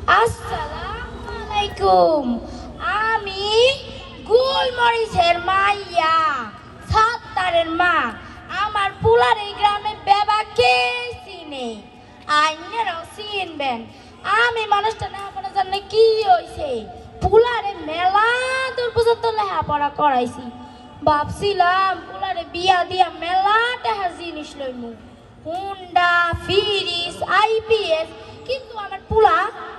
আসসালামু আলাইকুম। আমি গুলমরিচের মাইয়া, সাত্তারের মা। আমার পুলার এই গ্রামে বেবাকে চিনে, আইনেরাও চিনবেন। আমি মানুষটা লেখাপড়া জানলে কি হয়েছে, পুলারে মেলা দূর পর্যন্ত লেখাপড়া করাইছি। ভাবছিলাম পুলারে বিয়া দিয়া মেলা টাকা জিনিস লইমু, হুন্ডা, ফ্রিজ, আইপিএস। কিন্তু আমার পুলা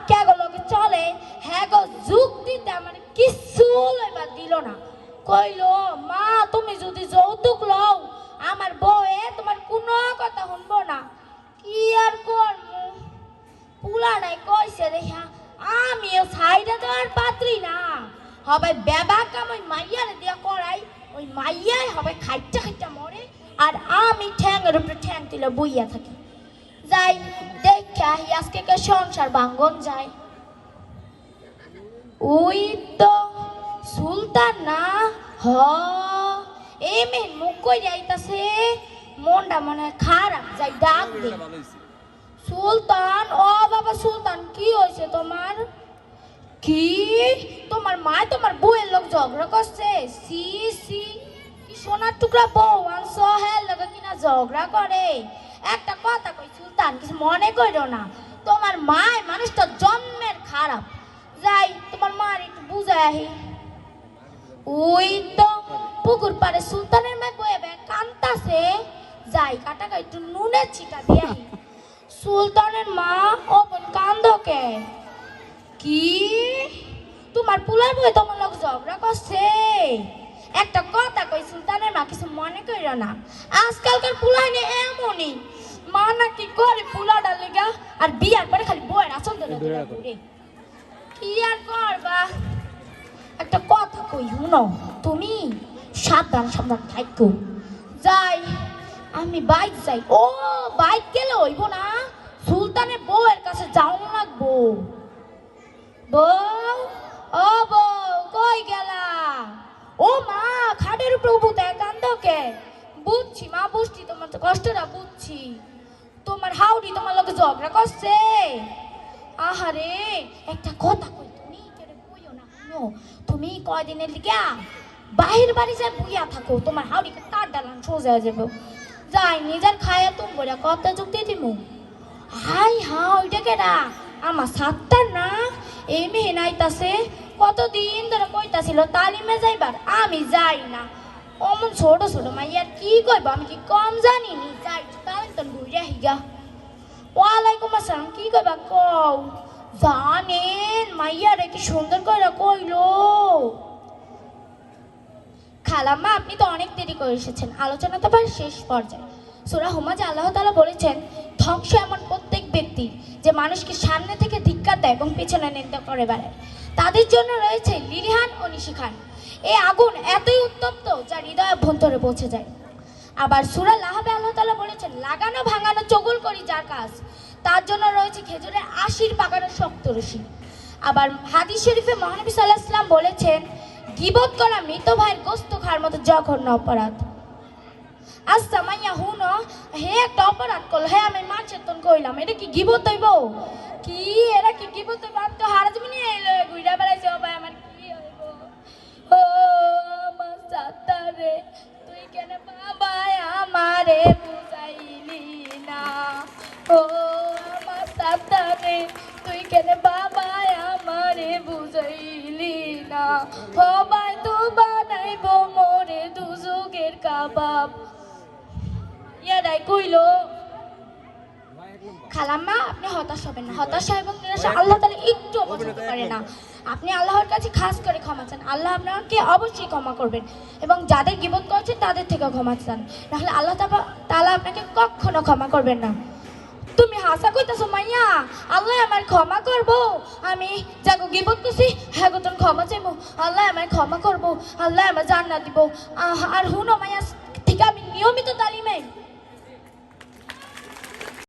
কেগলকে চলে, হ্যাঁ গো যুক্তিতে আমার কিছু লইবার দিল না। কইল, মা তুমি যদি যৌতুক লও আমার বউয়ে তোমার কোনো কথা শুনবো না। কি আর করমু, পুলা নাই কইছে দেখা আমিও ছাইড়া দেওয়ার পাত্রী না। হবে বেবা কাম ওই মাইয়ারে দিয়া করাই, ওই মাইয়াই হবে খাইটা খাইটা মরে, আর আমি ঠ্যাংয়ের উপরে ঠ্যাং তুলে বইয়া থাকি। যাই দেখা আজকে কে সংসার ভাঙ্গন যায়। ওই তো সুলতান না, হ এই মেয়ে মুখ কই যাইতাছে, মনটা মনে খারাপ, যাই ডাক দে। সুলতান, ও বাবা সুলতান, কি হয়েছে তোমার? কি তোমার মা তোমার বউয়ের লোক ঝগড়া করছে? সি সি, কি সোনার টুকরা বউ আনছো, হ্যাঁ লোক কিনা ঝগড়া করে? একটা কথা কই সুলতান, কিছু মনে করো না, তোমার মা মানুষটা জন্মের খারাপ। যাই তোমার মার একটু বুঝাই আহি। ওই তো পুকুর পাড়ে সুলতানের মা বয়ে কান্তাছে, যাই কাটা একটু নুনের ছিটা দিয়ে আহি। সুলতানের মা, ও বোন কান্দকে কি? তোমার পুলার বই তোমার লোক ঝগড়া করছে? একটা কথা কই সুলতানের মা, কিছু মনে করিও না, আজকালকার পুলাই নিয়ে এমনই। মা নাকি করে পুলাটা লেগা, আর বিয়ার পরে খালি বইয়ের আসল ধরে ঘুরে। কি আর করবা, একটা কথা কই শুনো, তুমি সাবধান সাবধান থাকো। যাই আমি বাইক যাই। ও বাইক গেলে হইব না, সুলতানের বউয়ের কাছে যাও লাগবো। বউ, ও বউ কই গেলা? ও মা খাটের উপরে উবু দেয় কান্দকে। বুঝছি মা, বুঝছি তোমার কষ্টটা বুঝছি। তোমার হাউডি তোমার লোকে ঝগড়া করছে? আহারে একটা কথা কই, তুমি কেন কইও না শুনো, তুমি কয়দিনের লিগা বাহির বাড়ি যায় বুইয়া থাকো, তোমার হাউডিকে তার ডালান সোজা যাবে। যাই নিজের খায়া তুমি বলে কত যুক্তি দিমু। হাই হা ওইটা কেডা? আমার সাত্তার না, এই মেয়ে নাইতাছে, কতদিন ধরে কইতাছিল তালিমে যাইবার, আমি যাই না। অমন ছোট ছোট মাইয়ার কি কইব, আমি কি কম জানি নি? যাই তালিম তো ঘুরে হিগা। ওয়ালাইকুম আসসালাম, কি কইবা কও? জানেন মাইয়ারে কি সুন্দর করে কইলো। খালাম্মা আপনি তো অনেক দেরি করে এসেছেন, আলোচনা তো প্রায় শেষ পর্যায়ে। সূরা হুমাজে আল্লাহ তাআলা বলেছেন, ধ্বংস এমন প্রত্যেক ব্যক্তি যে মানুষকে সামনে থেকে ধিক্কার দেয় এবং পেছনে নিন্দা করে বেড়ায়, তাদের জন্য রয়েছে লিলিহান ও নিশিখান। এই আগুন এতই উত্তপ্ত যা হৃদয় অভ্যন্তরে পৌঁছে যায়। আবার সূরা লাহাবে আল্লাহ তাআলা বলেছেন, লাগানো ভাঙানো চগুল করি যার কাজ, তার জন্য রয়েছে খেজুরের আশির পাকানো শক্ত রশি। আবার হাদিস শরীফে মহানবী সাল্লাল্লাহু আলাইহি ওয়াসাল্লাম বলেছেন, গীবত করা মৃত ভাইয়ের গোশত খাওয়ার মতো জঘন্য অপরাধ। আচ্ছা মাইয়া হুনো, হে একটা অপরাধ করলো, হ্যাঁ আমি মাছের কইলাম, এটা কি গীবত হইব? কি এরা কি গীবত হইব? আমি তো হারা জীবনে এলো ঘুরে বেড়াইছি, ও ভাই আমার কি হইব? ও আমার সাতারে, তুই কেন বাবা আমারে বুঝাইলি না? ও আমার সাতারে, তুই কেন বাবা আমারে বুঝাইলি না? সবাই তো বানাইব মোরে দুজুগের কাবাব। ইয়াদাই কইলো। খালাম্মা আপনি হতাশ হবেন না, হতাশা এবং নিরাশা আল্লাহ তাআলা একটু পছন্দ করে না। আপনি আল্লাহর কাছে খাস করে ক্ষমা চান, আল্লাহ আপনাকে অবশ্যই ক্ষমা করবেন, এবং যাদের গীবত করছেন তাদের থেকে ক্ষমা চান, নাহলে আল্লাহ তাআলা আপনাকে কখনো ক্ষমা করবেন না। তুমি হাসা কইতাছো মাইয়া, আল্লাহ আমার ক্ষমা করবো? আমি যাগো গীবত করছি হ্যাঁ গো তোর ক্ষমা চাইবো, আল্লাহ আমার ক্ষমা করবো, আল্লাহ আমার জান্নাত দিব। আর হুনো মাইয়া ঠিক আমি নিয়মিত তালিমে